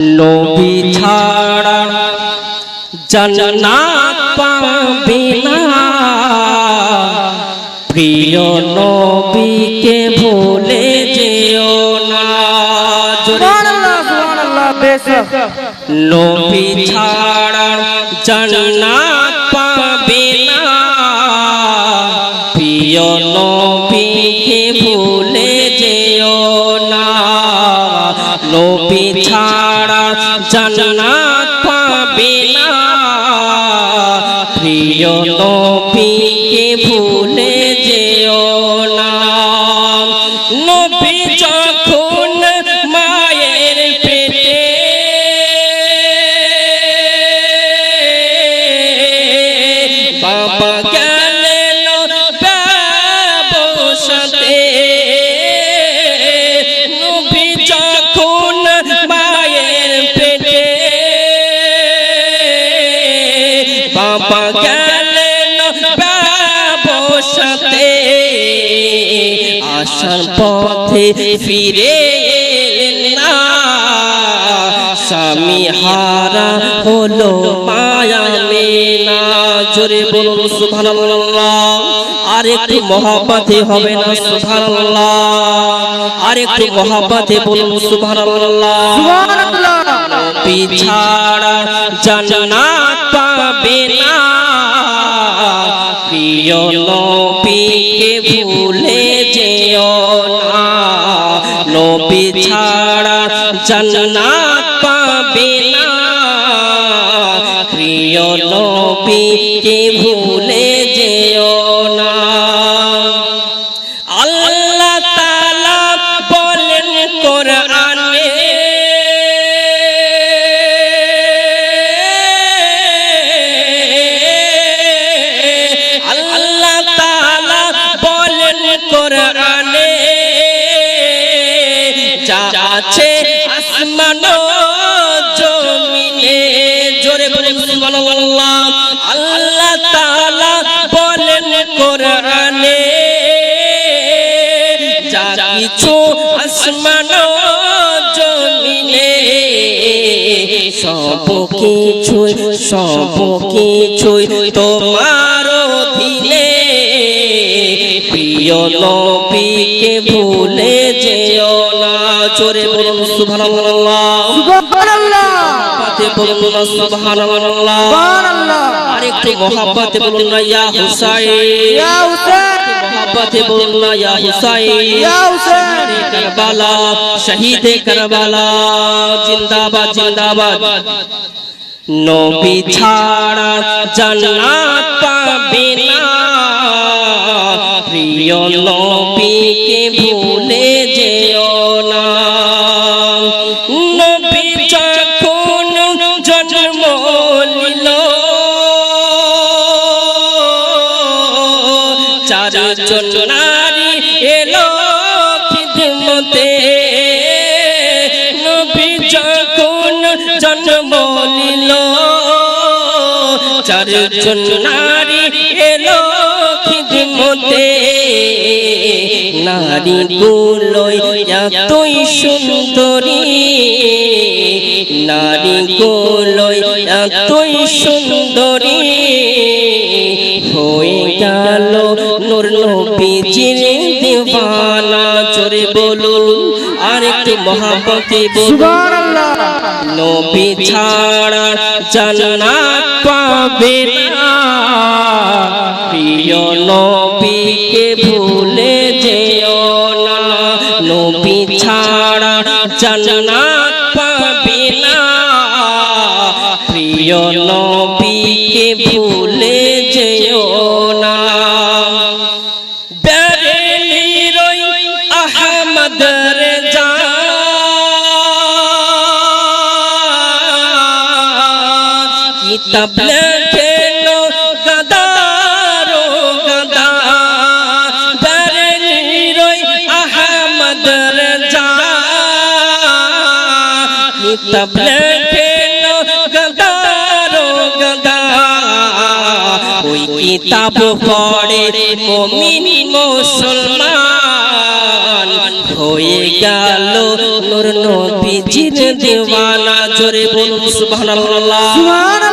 নবী ছাড়া জান্নাত পাবে না, প্রিয় নবীকে ভুলে যেও না। নবী ছাড়া জান্নাত পাবে না, প্রিয় নবীকে ভুলে যেও না। নবী ছাড়া জান্নাত পাবে না, প্রিয় নবীকে ভুলে যেও না। নবী যখন মায়ের পেটে বাবা গেলেন ব্যবসাতে, নবী যখন মায়ের পেটে বাবা গেলেন ব্যবসাতে, আসার পথে ফিরে এলেন না, স্বামী হারা হলো মায়া মেনা। জোরে বলুন সুবহানাল্লাহ। আর একটু মহব্বতে হবে না সুবহানাল্লাহ? আর একটু মহব্বতে বলুন সুবহানাল্লাহ। নবী ছাড়া জান্নাত পাবে না, প্রিয় নবীকে ভুলে যেও না। নবী ছাড়া জান্নাত পাবে না, প্রিয় নবীকে ভুলে যেও না। আল্লাহ তাআলা বলেন কোরআনে, আল্লাহ তাআলা বলেন কোরআনে, যা আছে আসমান ও জমিনে। জোরে বলুন সুবহানাল্লাহ। আল্লাহ তাআলা বলেন কোরআনে, যা কিছু আসমান ও জমিনে, সব কিছুই তোমার অধীনে, প্রিয় নবীকে ভুলে যেও না। জোরে বলুন সুবহানাল্লাহ। মহব্বতে বলুন না সুবহানাল্লাহ। আরেকটু মহব্বতে বলুন না ইয়া হুসাইন। মহব্বতে বলুন না ইয়া হুসাইন। কারবালা শহীদে কারবালা জিন্দাবাদ জিন্দাবাদ। নবী ছাড়া জান্নাত পাবে না, প্রিয় নবীকে ভুলে যেও না। নবী যখন জন্ম নিল, চারজন নারী এলো খিদমতে। নবী যখন জন্ম নিল, চারজন নারী এলো খিদমতে। নারীগুলো এতই সুন্দরী, নারীগুলো এতই সুন্দরী, হয়ে গেল নূর নবীজির দিওয়ানা। জোরে বলুন আর একটু মহব্বতে বলুন। নবী ছাড়া জান্নাত পাবে না, প্রিয় নবীকে ভুলে যেও না। নবী ছাড়া জান্নাত পাবে না, প্রিয় নবীকে ভুলে যেও না। বেরেলির আহমদ রেজা কিতাব লেখেন গদারো গদা। বেরেলির আহমদ রেজা কিতাব লেখেন গদারো গদা। ওই কিতাব পড়ে মুমিন মুসলমান হয়ে গেল নূর নবীজির দিওয়ানা। জোরে বলুন সুবহানাল্লাহ।